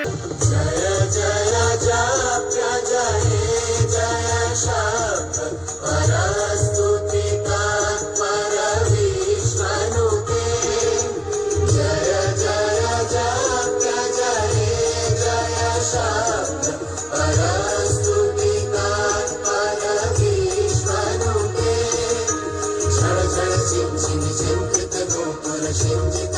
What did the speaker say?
जय जय जप्य जय जय शब्द परस्तुतिका परविष्णुते जय जय जप्य जय जय शब्द परस्तुतिका परविष्णुते झड़ झड़ चिं चिं चिंतित गोपुर चिंतित